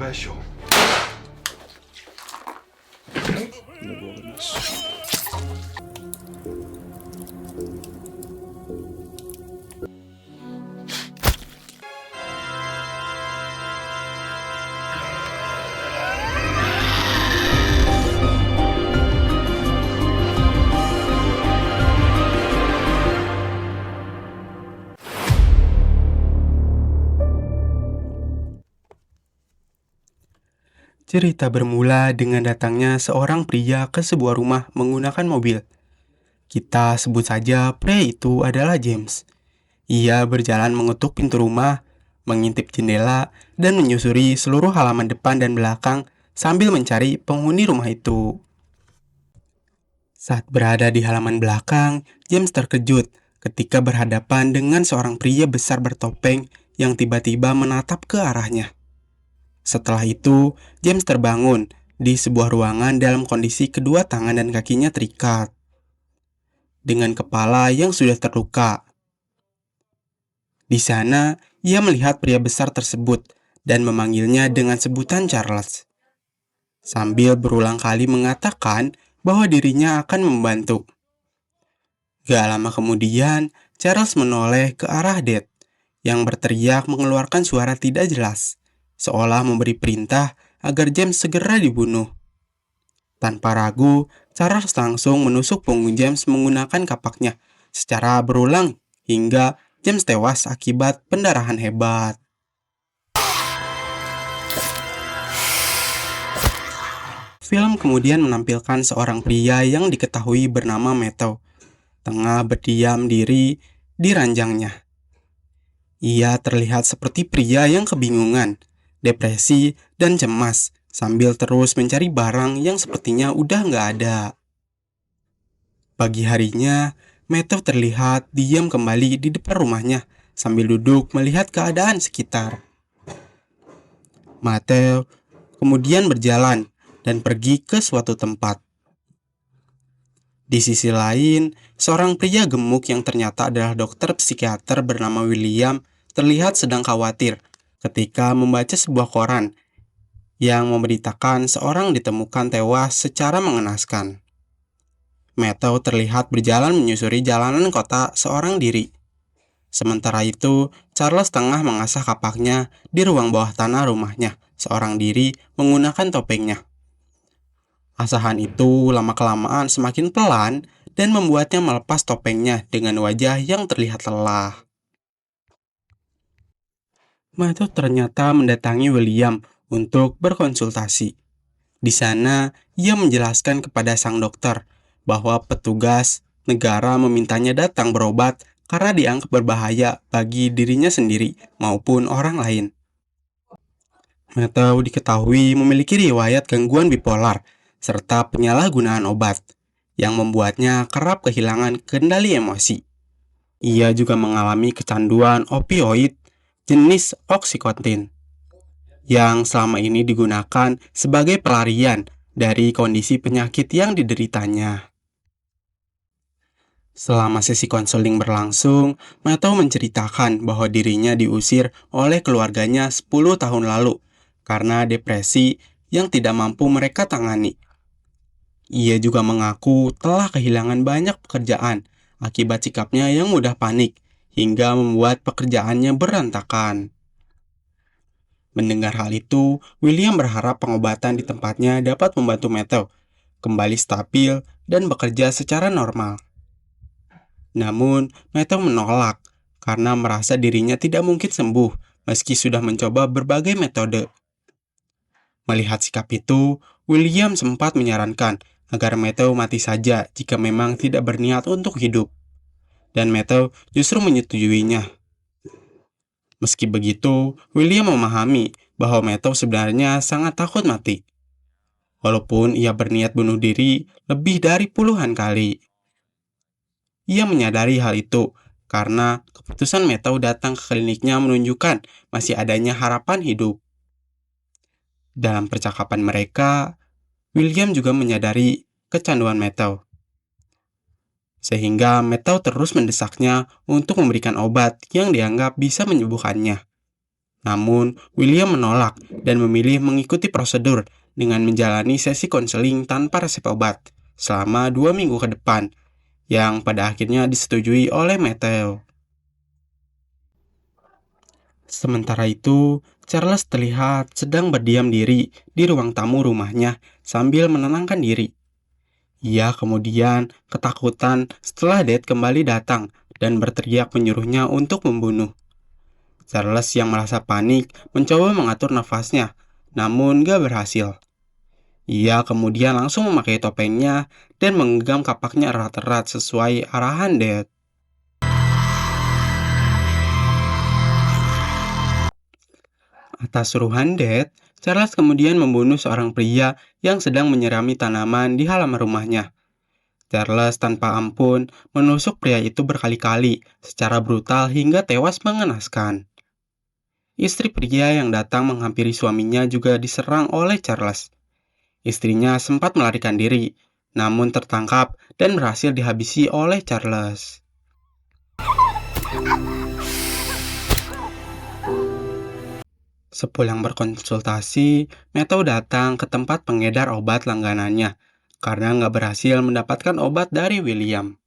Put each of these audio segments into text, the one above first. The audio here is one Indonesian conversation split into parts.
special. Cerita bermula dengan datangnya seorang pria ke sebuah rumah menggunakan mobil. Kita sebut saja pria itu adalah James. Ia berjalan mengetuk pintu rumah, mengintip jendela, dan menyusuri seluruh halaman depan dan belakang sambil mencari penghuni rumah itu. Saat berada di halaman belakang, James terkejut ketika berhadapan dengan seorang pria besar bertopeng yang tiba-tiba menatap ke arahnya. Setelah itu, James terbangun di sebuah ruangan dalam kondisi kedua tangan dan kakinya terikat, dengan kepala yang sudah terluka. Di sana, ia melihat pria besar tersebut dan memanggilnya dengan sebutan Charles, sambil berulang kali mengatakan bahwa dirinya akan membantu. Gak lama kemudian, Charles menoleh ke arah Dad, yang berteriak mengeluarkan suara tidak jelas, seolah memberi perintah agar James segera dibunuh. Tanpa ragu, Charles langsung menusuk punggung James menggunakan kapaknya secara berulang hingga James tewas akibat pendarahan hebat. Film kemudian menampilkan seorang pria yang diketahui bernama Matthew, tengah berdiam diri di ranjangnya. Ia terlihat seperti pria yang kebingungan, depresi, dan cemas sambil terus mencari barang yang sepertinya udah nggak ada. Pagi harinya, Matthew terlihat diam kembali di depan rumahnya sambil duduk melihat keadaan sekitar. Matthew kemudian berjalan dan pergi ke suatu tempat. Di sisi lain, seorang pria gemuk yang ternyata adalah dokter psikiater bernama William terlihat sedang khawatir ketika membaca sebuah koran yang memberitakan seorang ditemukan tewas secara mengenaskan. Matthew terlihat berjalan menyusuri jalanan kota seorang diri. Sementara itu, Charles tengah mengasah kapaknya di ruang bawah tanah rumahnya seorang diri menggunakan topengnya. Asahan itu lama-kelamaan semakin pelan dan membuatnya melepas topengnya dengan wajah yang terlihat lelah. Matthew ternyata mendatangi William untuk berkonsultasi. Di sana, ia menjelaskan kepada sang dokter bahwa petugas negara memintanya datang berobat karena dianggap berbahaya bagi dirinya sendiri maupun orang lain. Matthew diketahui memiliki riwayat gangguan bipolar serta penyalahgunaan obat yang membuatnya kerap kehilangan kendali emosi. Ia juga mengalami kecanduan opioid jenis Oxycontin yang selama ini digunakan sebagai pelarian dari kondisi penyakit yang dideritanya. Selama sesi konseling berlangsung, Matthew menceritakan bahwa dirinya diusir oleh keluarganya 10 tahun lalu karena depresi yang tidak mampu mereka tangani. Ia juga mengaku telah kehilangan banyak pekerjaan akibat sikapnya yang mudah panik hingga membuat pekerjaannya berantakan. Mendengar hal itu, William berharap pengobatan di tempatnya dapat membantu Matthew kembali stabil dan bekerja secara normal. Namun, Matthew menolak karena merasa dirinya tidak mungkin sembuh meski sudah mencoba berbagai metode. Melihat sikap itu, William sempat menyarankan agar Matthew mati saja jika memang tidak berniat untuk hidup. Dan Matthew justru menyetujuinya. Meski begitu, William memahami bahwa Matthew sebenarnya sangat takut mati. Walaupun ia berniat bunuh diri lebih dari puluhan kali. Ia menyadari hal itu karena keputusan Matthew datang ke kliniknya menunjukkan masih adanya harapan hidup. Dalam percakapan mereka, William juga menyadari kecanduan Matthew. Sehingga Matthew terus mendesaknya untuk memberikan obat yang dianggap bisa menyembuhkannya. Namun, William menolak dan memilih mengikuti prosedur dengan menjalani sesi konseling tanpa resep obat selama 2 minggu ke depan, yang pada akhirnya disetujui oleh Matthew. Sementara itu, Charles terlihat sedang berdiam diri di ruang tamu rumahnya sambil menenangkan diri. Ia kemudian ketakutan setelah Dad kembali datang dan berteriak menyuruhnya untuk membunuh. Charles yang merasa panik mencoba mengatur nafasnya, namun gak berhasil. Ia kemudian langsung memakai topengnya dan menggenggam kapaknya erat-erat sesuai arahan Dad. Atas suruhan Dad, Charles kemudian membunuh seorang pria yang sedang menyirami tanaman di halaman rumahnya. Charles tanpa ampun menusuk pria itu berkali-kali secara brutal hingga tewas mengenaskan. Istri pria yang datang menghampiri suaminya juga diserang oleh Charles. Istrinya sempat melarikan diri, namun tertangkap dan berhasil dihabisi oleh Charles. Sepulang berkonsultasi, Matthew datang ke tempat pengedar obat langganannya karena nggak berhasil mendapatkan obat dari William.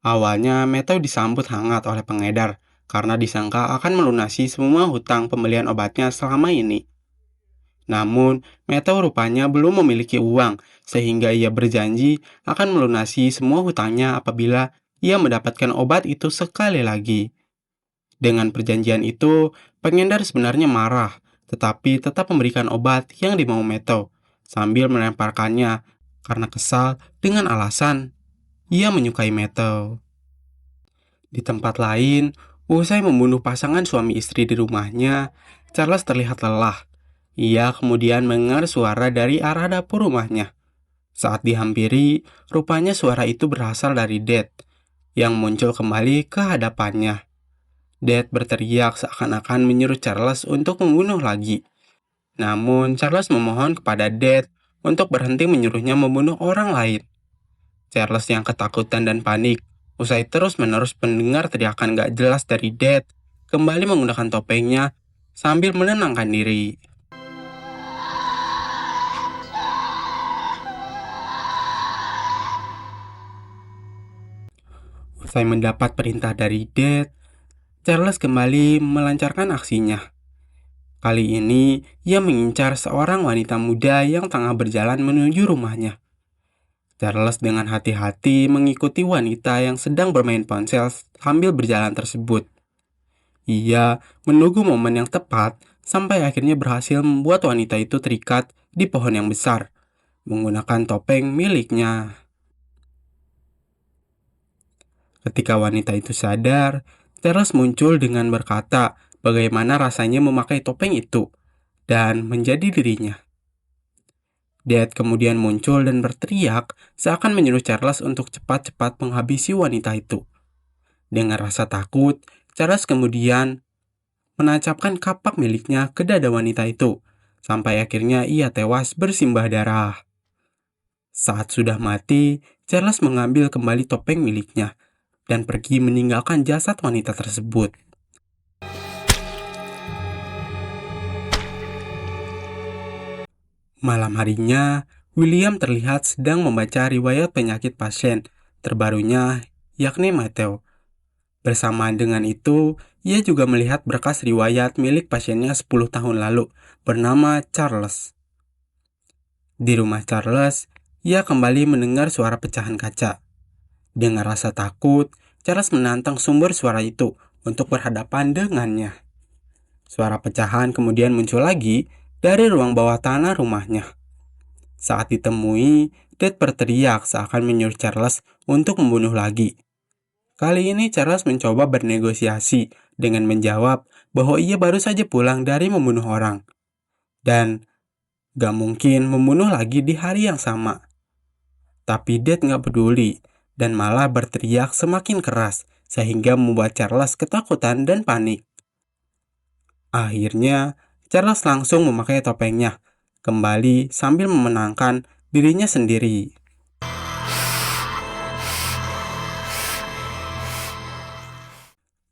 Awalnya, Matthew disambut hangat oleh pengedar karena disangka akan melunasi semua hutang pembelian obatnya selama ini. Namun, Matthew rupanya belum memiliki uang sehingga ia berjanji akan melunasi semua hutangnya apabila ia mendapatkan obat itu sekali lagi. Dengan perjanjian itu, pengedar sebenarnya marah, tetapi tetap memberikan obat yang dimau Matthew sambil melemparkannya karena kesal dengan alasan ia menyukai Matthew. Di tempat lain, usai membunuh pasangan suami istri di rumahnya, Charles terlihat lelah. Ia kemudian mendengar suara dari arah dapur rumahnya. Saat dihampiri, rupanya suara itu berasal dari Dad, yang muncul kembali ke hadapannya. Dad berteriak seakan-akan menyuruh Charles untuk membunuh lagi. Namun, Charles memohon kepada Dad untuk berhenti menyuruhnya membunuh orang lain. Charles yang ketakutan dan panik, usai terus-menerus mendengar teriakan gak jelas dari Dad, kembali menggunakan topengnya sambil menenangkan diri. Usai mendapat perintah dari Dad, Charles kembali melancarkan aksinya. Kali ini, ia mengincar seorang wanita muda yang tengah berjalan menuju rumahnya. Charles dengan hati-hati mengikuti wanita yang sedang bermain ponsel sambil berjalan tersebut. Ia menunggu momen yang tepat sampai akhirnya berhasil membuat wanita itu terikat di pohon yang besar, menggunakan topeng miliknya. Ketika wanita itu sadar, Charles muncul dengan berkata bagaimana rasanya memakai topeng itu dan menjadi dirinya. Dad kemudian muncul dan berteriak seakan menyuruh Charles untuk cepat-cepat menghabisi wanita itu. Dengan rasa takut, Charles kemudian menancapkan kapak miliknya ke dada wanita itu, sampai akhirnya ia tewas bersimbah darah. Saat sudah mati, Charles mengambil kembali topeng miliknya dan pergi meninggalkan jasad wanita tersebut. Malam harinya, William terlihat sedang membaca riwayat penyakit pasien terbarunya, yakni Matthew. Bersamaan dengan itu, ia juga melihat berkas riwayat milik pasiennya 10 tahun lalu, bernama Charles. Di rumah Charles, ia kembali mendengar suara pecahan kaca. Dengan rasa takut, Charles menantang sumber suara itu untuk berhadapan dengannya. Suara pecahan kemudian muncul lagi dari ruang bawah tanah rumahnya. Saat ditemui, Dad berteriak seakan menyuruh Charles untuk membunuh lagi. Kali ini Charles mencoba bernegosiasi dengan menjawab bahwa ia baru saja pulang dari membunuh orang. Dan gak mungkin membunuh lagi di hari yang sama. Tapi Dad gak peduli dan malah berteriak semakin keras sehingga membuat Charles ketakutan dan panik. Akhirnya, Charles langsung memakai topengnya kembali sambil memenangkan dirinya sendiri.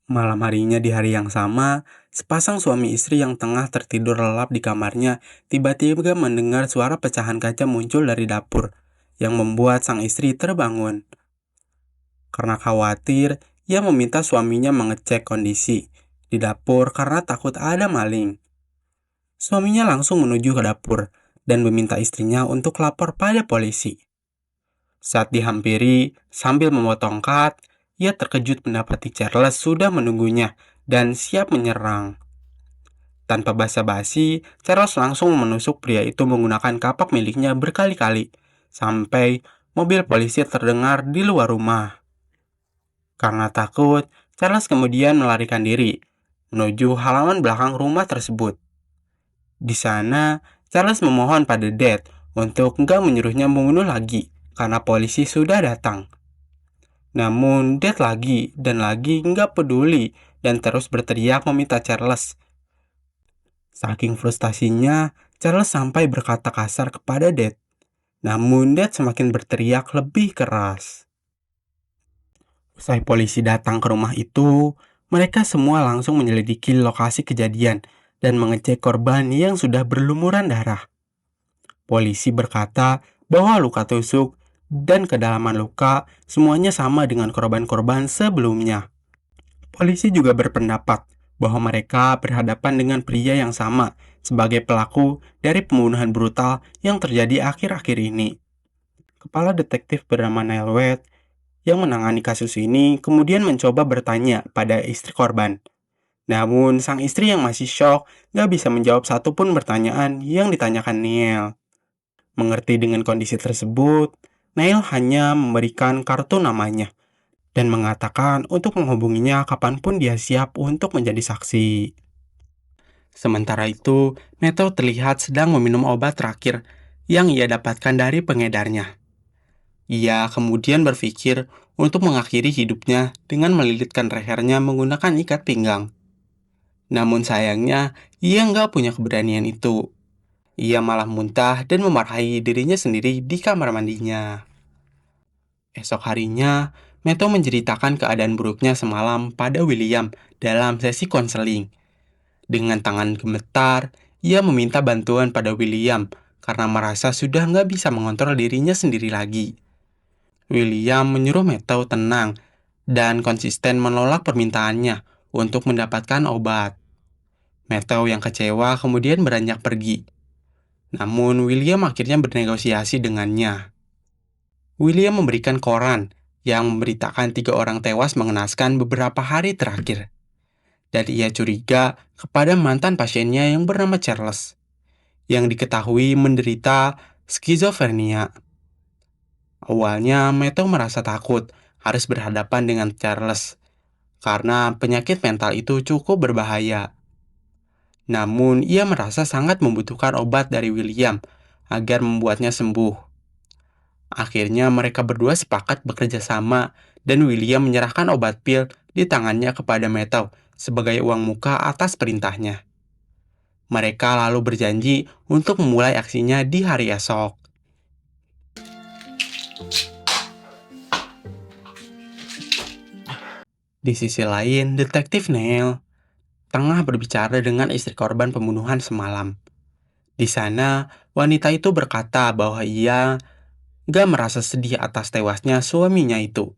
Malam harinya di hari yang sama, sepasang suami istri yang tengah tertidur lelap di kamarnya tiba-tiba mendengar suara pecahan kaca muncul dari dapur, yang membuat sang istri terbangun. Karena khawatir, ia meminta suaminya mengecek kondisi di dapur karena takut ada maling. Suaminya langsung menuju ke dapur dan meminta istrinya untuk lapor pada polisi. Saat dihampiri, sambil membawa tongkat, ia terkejut mendapati Charles sudah menunggunya dan siap menyerang. Tanpa basa-basi, Charles langsung menusuk pria itu menggunakan kapak miliknya berkali-kali, sampai mobil polisi terdengar di luar rumah. Karena takut, Charles kemudian melarikan diri, menuju halaman belakang rumah tersebut. Di sana, Charles memohon pada Dad untuk nggak menyuruhnya membunuh lagi, karena polisi sudah datang. Namun, Dad lagi dan lagi nggak peduli dan terus berteriak meminta Charles. Saking frustasinya, Charles sampai berkata kasar kepada Dad. Namun, Dad semakin berteriak lebih keras. Usai polisi datang ke rumah itu, mereka semua langsung menyelidiki lokasi kejadian dan mengecek korban yang sudah berlumuran darah. Polisi berkata bahwa luka tusuk dan kedalaman luka semuanya sama dengan korban-korban sebelumnya. Polisi juga berpendapat bahwa mereka berhadapan dengan pria yang sama sebagai pelaku dari pembunuhan brutal yang terjadi akhir-akhir ini. Kepala detektif bernama Neil Wade yang menangani kasus ini kemudian mencoba bertanya pada istri korban. Namun, sang istri yang masih syok gak bisa menjawab satupun pertanyaan yang ditanyakan Neil. Mengerti dengan kondisi tersebut, Neil hanya memberikan kartu namanya dan mengatakan untuk menghubunginya kapanpun dia siap untuk menjadi saksi. Sementara itu, Neto terlihat sedang meminum obat terakhir yang ia dapatkan dari pengedarnya. Ia kemudian berpikir untuk mengakhiri hidupnya dengan melilitkan lehernya menggunakan ikat pinggang. Namun sayangnya, ia nggak punya keberanian itu. Ia malah muntah dan memarahi dirinya sendiri di kamar mandinya. Esok harinya, Meto menceritakan keadaan buruknya semalam pada William dalam sesi konseling. Dengan tangan gemetar, ia meminta bantuan pada William karena merasa sudah nggak bisa mengontrol dirinya sendiri lagi. William menyuruh Meto tenang dan konsisten menolak permintaannya untuk mendapatkan obat. Meto yang kecewa kemudian beranjak pergi. Namun William akhirnya bernegosiasi dengannya. William memberikan koran yang memberitakan 3 orang tewas mengenaskan beberapa hari terakhir. Dan ia curiga kepada mantan pasiennya yang bernama Charles, yang diketahui menderita skizofrenia. Awalnya, Meto merasa takut harus berhadapan dengan Charles, karena penyakit mental itu cukup berbahaya. Namun, ia merasa sangat membutuhkan obat dari William agar membuatnya sembuh. Akhirnya, mereka berdua sepakat bekerja sama, dan William menyerahkan obat pil di tangannya kepada Meto sebagai uang muka atas perintahnya. Mereka lalu berjanji untuk memulai aksinya di hari esok. Di sisi lain, detektif Neil tengah berbicara dengan istri korban pembunuhan semalam. Di sana, wanita itu berkata bahwa ia gak merasa sedih atas tewasnya suaminya itu,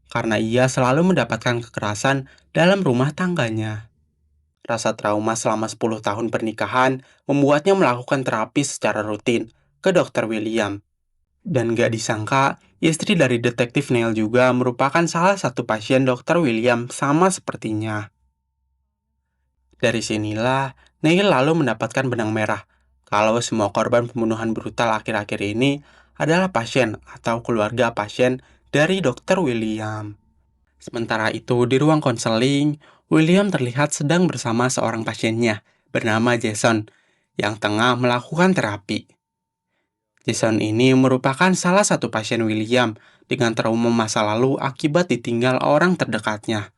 karena ia selalu mendapatkan kekerasan dalam rumah tangganya. Rasa trauma selama 10 tahun pernikahan membuatnya melakukan terapi secara rutin ke Dr. William. Dan gak disangka, istri dari detektif Neil juga merupakan salah satu pasien Dr. William sama sepertinya. Dari sinilah, Neil lalu mendapatkan benang merah kalau semua korban pembunuhan brutal akhir-akhir ini adalah pasien atau keluarga pasien dari Dr. William. Sementara itu, di ruang konseling, William terlihat sedang bersama seorang pasiennya bernama Jason yang tengah melakukan terapi. Jason ini merupakan salah satu pasien William dengan trauma masa lalu akibat ditinggal orang terdekatnya.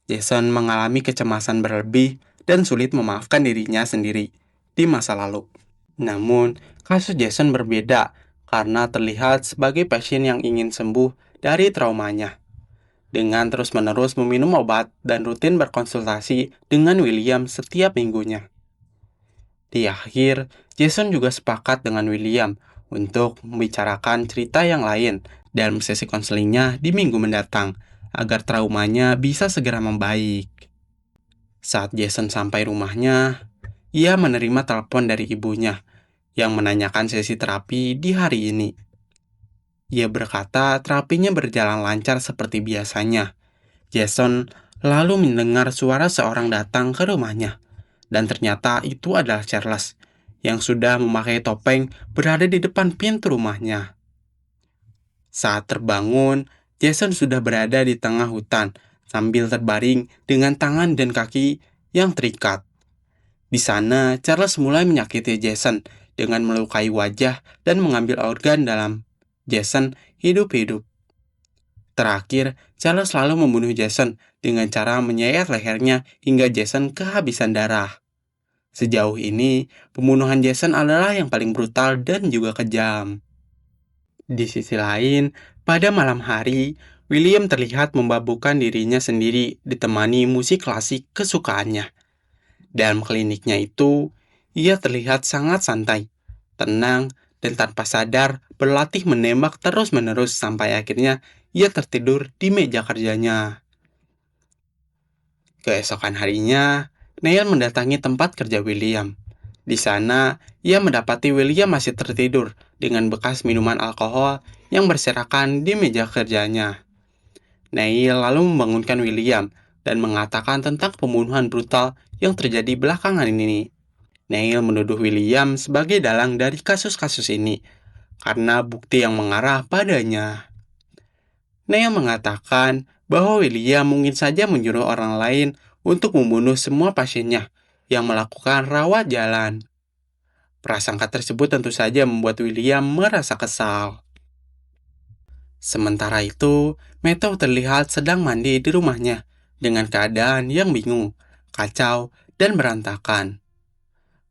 Jason mengalami kecemasan berlebih dan sulit memaafkan dirinya sendiri di masa lalu. Namun, kasus Jason berbeda karena terlihat sebagai pasien yang ingin sembuh dari traumanya. dengan terus-menerus meminum obat dan rutin berkonsultasi dengan William setiap minggunya. Di akhir, Jason juga sepakat dengan William untuk membicarakan cerita yang lain dalam sesi konselingnya di minggu mendatang, agar traumanya bisa segera membaik. Saat Jason sampai rumahnya, ia menerima telepon dari ibunya yang menanyakan sesi terapi di hari ini. Ia berkata terapinya berjalan lancar seperti biasanya. Jason lalu mendengar suara seorang datang ke rumahnya, dan ternyata itu adalah Charles yang sudah memakai topeng berada di depan pintu rumahnya. Saat terbangun, Jason sudah berada di tengah hutan sambil terbaring dengan tangan dan kaki yang terikat. Di sana, Charles mulai menyakiti Jason dengan melukai wajah dan mengambil organ dalam Jason hidup-hidup. Terakhir, Charles lalu membunuh Jason dengan cara menyayat lehernya hingga Jason kehabisan darah. Sejauh ini, pembunuhan Jason adalah yang paling brutal dan juga kejam. Di sisi lain, pada malam hari, William terlihat memabukkan dirinya sendiri ditemani musik klasik kesukaannya. Dalam kliniknya itu, ia terlihat sangat santai, tenang, dan tanpa sadar berlatih menembak terus-menerus sampai akhirnya ia tertidur di meja kerjanya. Keesokan harinya, Neil mendatangi tempat kerja William. Di sana, ia mendapati William masih tertidur dengan bekas minuman alkohol yang berserakan di meja kerjanya. Neil lalu membangunkan William dan mengatakan tentang pembunuhan brutal yang terjadi belakangan ini. Neil menuduh William sebagai dalang dari kasus-kasus ini karena bukti yang mengarah padanya. Neil mengatakan bahwa William mungkin saja menyuruh orang lain untuk membunuh semua pasiennya yang melakukan rawat jalan. Prasangka tersebut tentu saja membuat William merasa kesal. Sementara itu, Matthew terlihat sedang mandi di rumahnya dengan keadaan yang bingung, kacau, dan berantakan.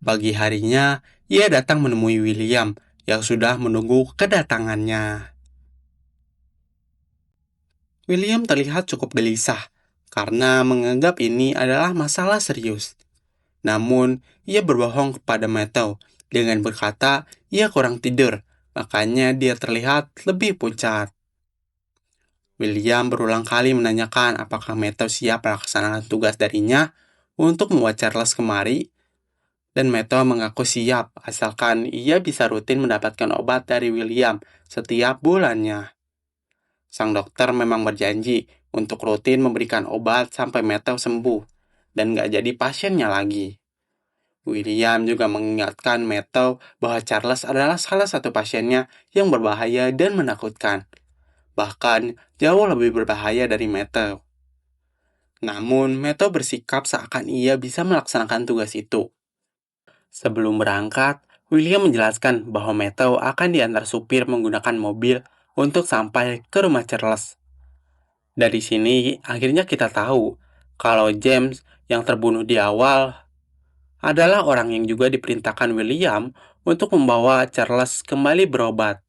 Pagi harinya, ia datang menemui William yang sudah menunggu kedatangannya. William terlihat cukup gelisah karena menganggap ini adalah masalah serius. Namun, ia berbohong kepada Matthew dengan berkata ia kurang tidur, makanya dia terlihat lebih pucat. William berulang kali menanyakan apakah Matthew siap melaksanakan tugas darinya untuk membawa Charles kemari, dan Matthew mengaku siap asalkan ia bisa rutin mendapatkan obat dari William setiap bulannya. Sang dokter memang berjanji untuk rutin memberikan obat sampai Matthew sembuh dan gak jadi pasiennya lagi. William juga mengingatkan Matthew bahwa Charles adalah salah satu pasiennya yang berbahaya dan menakutkan. Bahkan jauh lebih berbahaya dari Matthew. Namun, Matthew bersikap seakan ia bisa melaksanakan tugas itu. Sebelum berangkat, William menjelaskan bahwa Matthew akan diantar supir menggunakan mobil untuk sampai ke rumah Charles. Dari sini, akhirnya kita tahu kalau James yang terbunuh di awal adalah orang yang juga diperintahkan William untuk membawa Charles kembali berobat.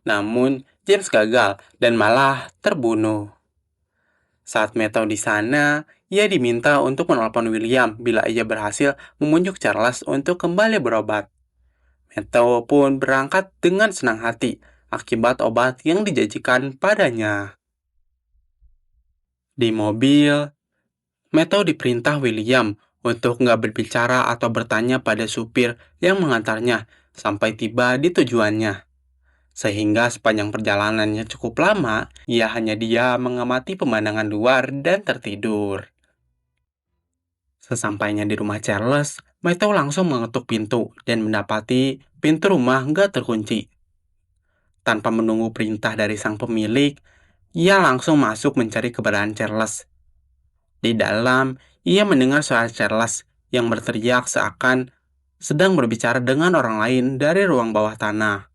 Namun, James gagal dan malah terbunuh. Saat Matthew di sana, ia diminta untuk menelpon William bila ia berhasil memujuk Charles untuk kembali berobat. Matthew pun berangkat dengan senang hati akibat obat yang dijanjikan padanya. Di mobil, Matthew diperintah William untuk nggak berbicara atau bertanya pada supir yang mengantarnya sampai tiba di tujuannya. Sehingga sepanjang perjalanannya cukup lama, ia hanya diam mengamati pemandangan luar dan tertidur. Sesampainya di rumah Charles, Matthew langsung mengetuk pintu dan mendapati pintu rumah nggak terkunci. Tanpa menunggu perintah dari sang pemilik, ia langsung masuk mencari keberadaan Charles. Di dalam, ia mendengar suara Charles yang berteriak seakan sedang berbicara dengan orang lain dari ruang bawah tanah.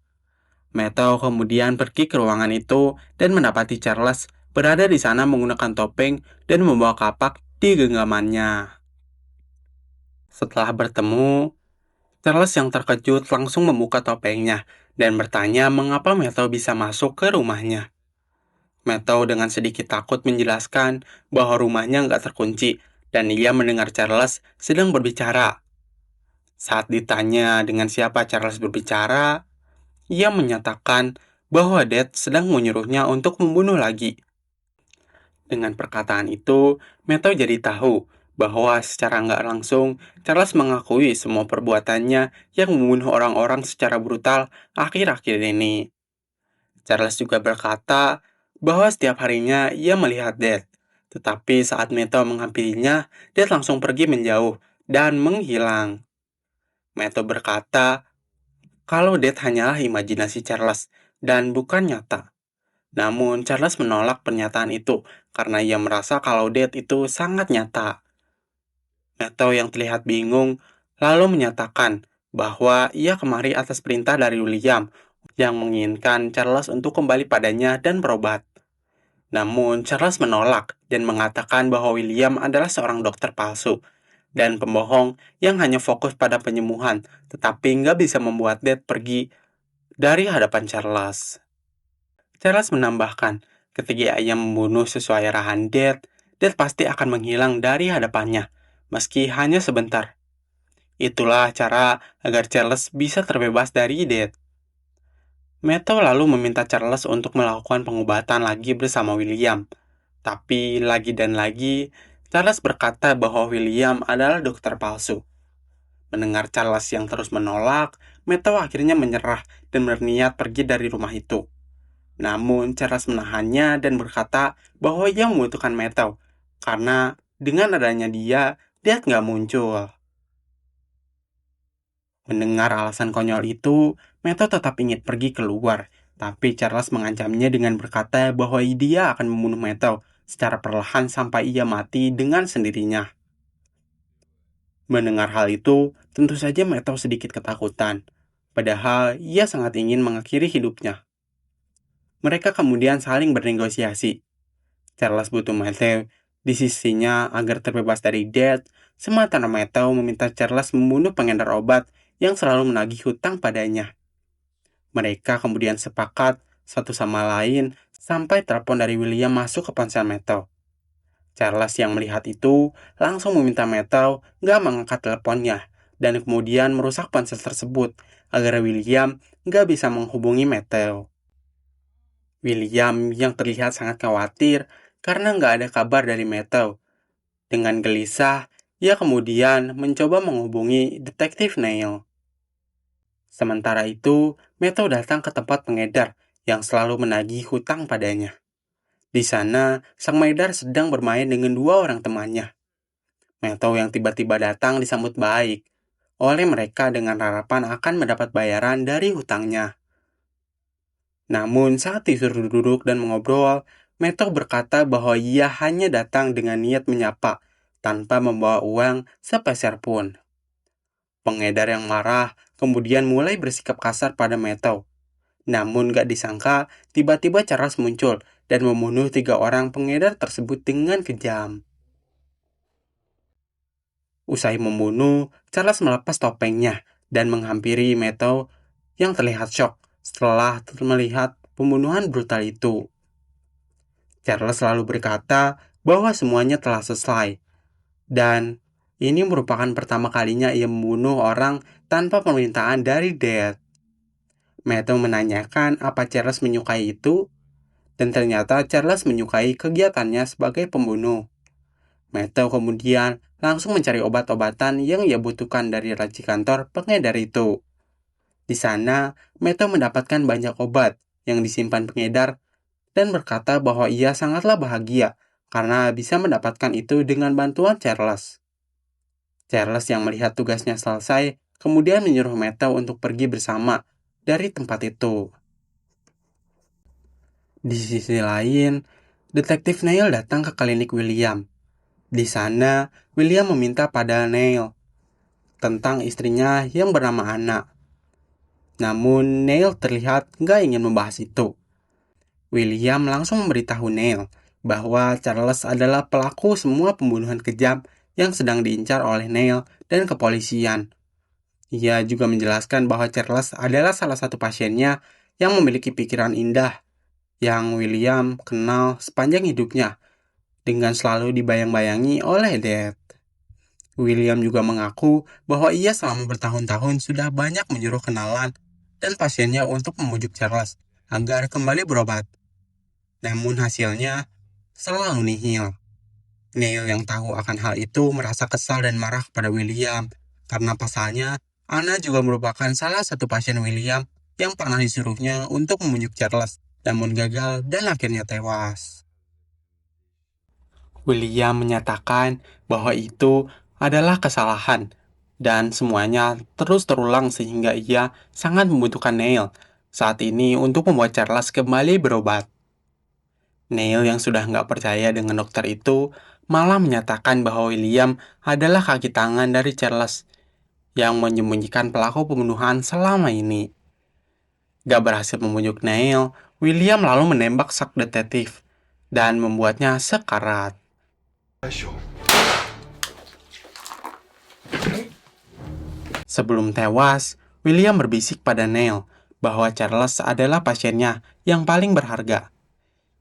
Matthew kemudian pergi ke ruangan itu dan mendapati Charles berada di sana menggunakan topeng dan membawa kapak di genggamannya. Setelah bertemu, Charles yang terkejut langsung membuka topengnya dan bertanya mengapa Matthew bisa masuk ke rumahnya. Matthew dengan sedikit takut menjelaskan bahwa rumahnya nggak terkunci dan ia mendengar Charles sedang berbicara. Saat ditanya dengan siapa Charles berbicara, ia menyatakan bahwa Dad sedang menyuruhnya untuk membunuh lagi. Dengan perkataan itu, Matthew jadi tahu bahwa secara nggak langsung, Charles mengakui semua perbuatannya yang membunuh orang-orang secara brutal akhir-akhir ini. Charles juga berkata bahwa setiap harinya ia melihat Dad, tetapi saat Matthew menghampirinya, Dad langsung pergi menjauh dan menghilang. Matthew berkata kalau Dad hanyalah imajinasi Charles dan bukan nyata. Namun, Charles menolak pernyataan itu karena ia merasa kalau Dad itu sangat nyata. Matthew yang terlihat bingung lalu menyatakan bahwa ia kemari atas perintah dari William yang menginginkan Charles untuk kembali padanya dan berobat. Namun, Charles menolak dan mengatakan bahwa William adalah seorang dokter palsu dan pembohong yang hanya fokus pada penyembuhan, tetapi nggak bisa membuat Dad pergi dari hadapan Charles. Charles menambahkan, ketika ia membunuh sesuai arahan Dad, Dad pasti akan menghilang dari hadapannya, meski hanya sebentar. Itulah cara agar Charles bisa terbebas dari Dad. Matthew lalu meminta Charles untuk melakukan pengobatan lagi bersama William. Tapi lagi dan lagi, Charles berkata bahwa William adalah dokter palsu. Mendengar Charles yang terus menolak, Matthew akhirnya menyerah dan berniat pergi dari rumah itu. Namun, Charles menahannya dan berkata bahwa ia membutuhkan Matthew, karena dengan adanya dia nggak muncul. Mendengar alasan konyol itu, Matthew tetap ingin pergi keluar, tapi Charles mengancamnya dengan berkata bahwa dia akan membunuh Matthew secara perlahan sampai ia mati dengan sendirinya. Mendengar hal itu, tentu saja Matthew sedikit ketakutan, padahal ia sangat ingin mengakhiri hidupnya. Mereka kemudian saling bernegosiasi. Charles butuh Matthew di sisinya agar terbebas dari Dad, sementara Matthew meminta Charles membunuh pengedar obat yang selalu menagih hutang padanya. Mereka kemudian sepakat satu sama lain sampai telepon dari William masuk ke ponsel Matthew. Charles yang melihat itu langsung meminta Matthew nggak mengangkat teleponnya dan kemudian merusak ponsel tersebut agar William nggak bisa menghubungi Matthew. William yang terlihat sangat khawatir karena nggak ada kabar dari Matthew. Dengan gelisah, ia kemudian mencoba menghubungi detektif Neil. Sementara itu, Matthew datang ke tempat pengedar yang selalu menagih hutang padanya. Di sana, sang pengedar sedang bermain dengan dua orang temannya. Matthew yang tiba-tiba datang disambut baik oleh mereka dengan harapan akan mendapat bayaran dari hutangnya. Namun saat disuruh duduk dan mengobrol, Matthew berkata bahwa ia hanya datang dengan niat menyapa, tanpa membawa uang sepeser pun. Pengedar yang marah kemudian mulai bersikap kasar pada Matthew. Namun gak disangka, tiba-tiba Charles muncul dan membunuh 3 orang pengedar tersebut dengan kejam. Usai membunuh, Charles melepas topengnya dan menghampiri Matthew yang terlihat syok setelah melihat pembunuhan brutal itu. Charles selalu berkata bahwa semuanya telah selesai, dan ini merupakan pertama kalinya ia membunuh orang tanpa permintaan dari Dad. Matthew menanyakan apa Charles menyukai itu, dan ternyata Charles menyukai kegiatannya sebagai pembunuh. Matthew kemudian langsung mencari obat-obatan yang ia butuhkan dari laci kantor pengedar itu. Di sana, Matthew mendapatkan banyak obat yang disimpan pengedar dan berkata bahwa ia sangatlah bahagia karena bisa mendapatkan itu dengan bantuan Charles. Charles yang melihat tugasnya selesai, kemudian menyuruh Matthew untuk pergi bersama dari tempat itu. Di sisi lain, detektif Neil datang ke klinik William. Di sana, William meminta pada Neil tentang istrinya yang bernama Anna. Namun, Neil terlihat nggak ingin membahas itu. William langsung memberitahu Neil bahwa Charles adalah pelaku semua pembunuhan kejam yang sedang diincar oleh Neil dan kepolisian. Ia juga menjelaskan bahwa Charles adalah salah satu pasiennya yang memiliki pikiran indah yang William kenal sepanjang hidupnya dengan selalu dibayang-bayangi oleh Dad. William juga mengaku bahwa ia selama bertahun-tahun sudah banyak menyuruh kenalan dan pasiennya untuk membujuk Charles agar kembali berobat. Namun hasilnya selalu nihil. Neil yang tahu akan hal itu merasa kesal dan marah pada William karena pasalnya Anna juga merupakan salah satu pasien William yang pernah disuruhnya untuk membujuk Charles, namun gagal dan akhirnya tewas. William menyatakan bahwa itu adalah kesalahan dan semuanya terus terulang sehingga ia sangat membutuhkan Neil saat ini untuk membuat Charles kembali berobat. Neil yang sudah nggak percaya dengan dokter itu malah menyatakan bahwa William adalah kaki tangan dari Charles yang menyembunyikan pelaku pembunuhan selama ini. Gak berhasil membujuk Neil, William lalu menembak sang detektif dan membuatnya sekarat. Sebelum tewas, William berbisik pada Neil bahwa Charles adalah pasiennya yang paling berharga.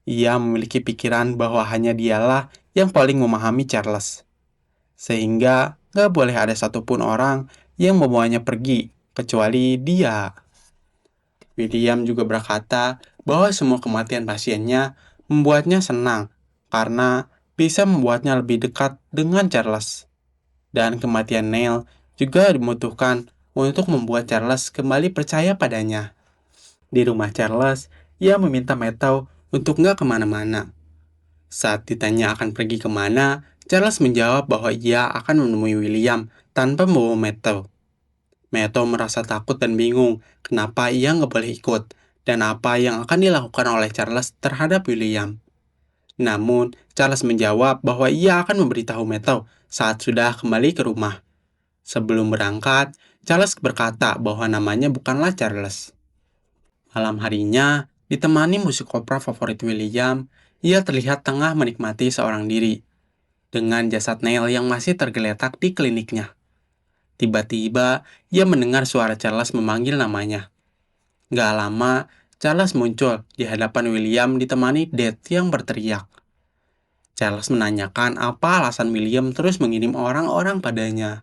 Ia memiliki pikiran bahwa hanya dialah yang paling memahami Charles. Sehingga gak boleh ada satupun orang yang membawanya pergi, kecuali dia. William juga berkata bahwa semua kematian pasiennya membuatnya senang karena bisa membuatnya lebih dekat dengan Charles. Dan kematian Neil juga dibutuhkan untuk membuat Charles kembali percaya padanya. Di rumah Charles, ia meminta Matthew untuk nggak kemana-mana. Saat ditanya akan pergi kemana, Charles menjawab bahwa ia akan menemui William tanpa membawa Matthew. Matthew merasa takut dan bingung kenapa ia nggak boleh ikut dan apa yang akan dilakukan oleh Charles terhadap William. Namun, Charles menjawab bahwa ia akan memberitahu Matthew saat sudah kembali ke rumah. Sebelum berangkat, Charles berkata bahwa namanya bukanlah Charles. Malam harinya, ditemani musik opera favorit William, ia terlihat tengah menikmati seorang diri dengan jasad Neil yang masih tergeletak di kliniknya. Tiba-tiba, ia mendengar suara Charles memanggil namanya. Gak lama, Charles muncul di hadapan William ditemani Dad yang berteriak. Charles menanyakan apa alasan William terus mengirim orang-orang padanya.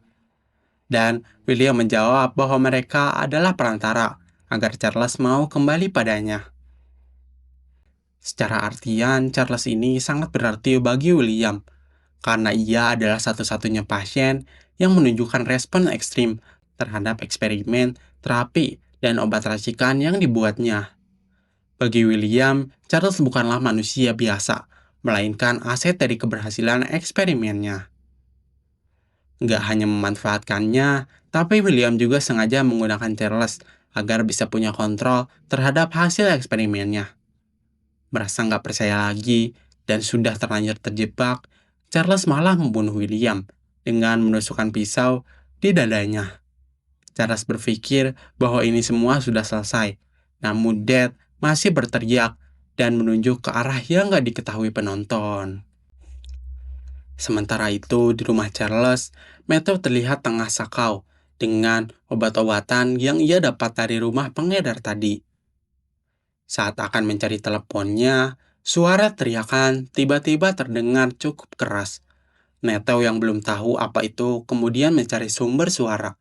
Dan William menjawab bahwa mereka adalah perantara agar Charles mau kembali padanya. Secara artian, Charles ini sangat berarti bagi William, karena ia adalah satu-satunya pasien yang menunjukkan respon ekstrim terhadap eksperimen, terapi, dan obat racikan yang dibuatnya. Bagi William, Charles bukanlah manusia biasa, melainkan aset dari keberhasilan eksperimennya. Nggak hanya memanfaatkannya, tapi William juga sengaja menggunakan Charles agar bisa punya kontrol terhadap hasil eksperimennya. Merasa nggak percaya lagi dan sudah terlanjur terjebak, Charles malah membunuh William dengan menusukkan pisau di dadanya. Charles berpikir bahwa ini semua sudah selesai, namun Dad masih berteriak dan menunjuk ke arah yang nggak diketahui penonton. Sementara itu, di rumah Charles, Matthew terlihat tengah sakau dengan obat-obatan yang ia dapat dari rumah pengedar tadi. Saat akan mencari teleponnya, suara teriakan tiba-tiba terdengar cukup keras. Matthew yang belum tahu apa itu kemudian mencari sumber suara.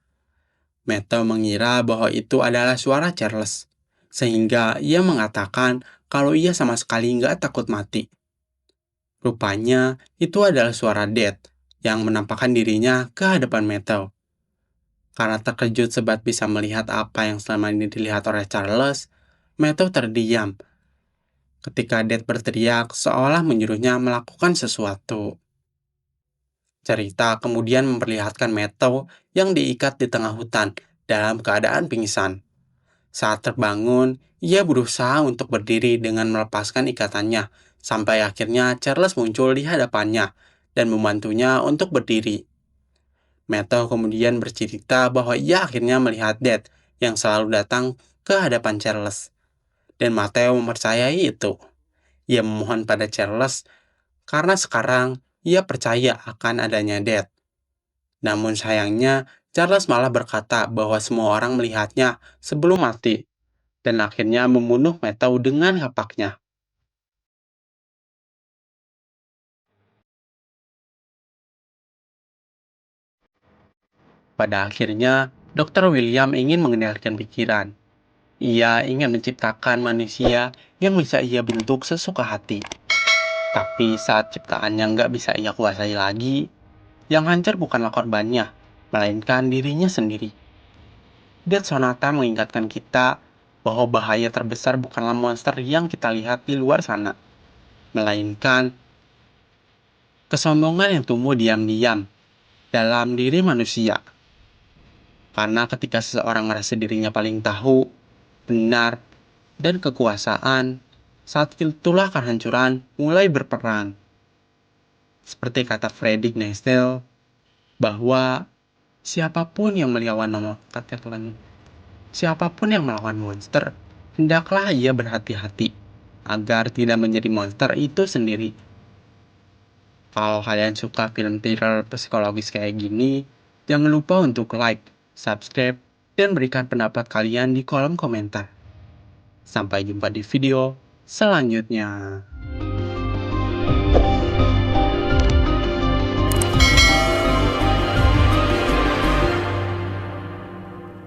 Matthew mengira bahwa itu adalah suara Charles, sehingga ia mengatakan kalau ia sama sekali nggak takut mati. Rupanya, itu adalah suara Dad yang menampakkan dirinya ke hadapan Matthew. Karena terkejut sebab bisa melihat apa yang selama ini dilihat oleh Charles, Matthew terdiam ketika Dad berteriak seolah menyuruhnya melakukan sesuatu. Cerita kemudian memperlihatkan Matthew yang diikat di tengah hutan dalam keadaan pingsan. Saat terbangun, ia berusaha untuk berdiri dengan melepaskan ikatannya, sampai akhirnya Charles muncul di hadapannya dan membantunya untuk berdiri. Matthew kemudian bercerita bahwa ia akhirnya melihat Dad yang selalu datang ke hadapan Charles. Dan Matthew mempercayai itu. Ia memohon pada Charles karena sekarang ia percaya akan adanya Dad. Namun sayangnya, Charles malah berkata bahwa semua orang melihatnya sebelum mati, dan akhirnya membunuh Matthew dengan kapaknya. Pada akhirnya, Dr. William ingin mengendalikan pikiran. Ia ingin menciptakan manusia yang bisa ia bentuk sesuka hati. Tapi saat ciptaannya nggak bisa ia kuasai lagi, yang hancur bukanlah korbannya, melainkan dirinya sendiri. Dan Sonata mengingatkan kita bahwa bahaya terbesar bukanlah monster yang kita lihat di luar sana, melainkan kesombongan yang tumbuh diam-diam dalam diri manusia. Karena ketika seseorang merasa dirinya paling tahu, benar, dan kekuasaan, saat itulah kehancuran mulai berperang. Seperti kata Friedrich Nietzsche, bahwa siapapun yang melawan siapapun yang melawan monster, hendaklah ia berhati-hati agar tidak menjadi monster itu sendiri. Kalau kalian suka film thriller psikologis kayak gini, jangan lupa untuk like, subscribe, dan berikan pendapat kalian di kolom komentar. Sampai jumpa di video selanjutnya.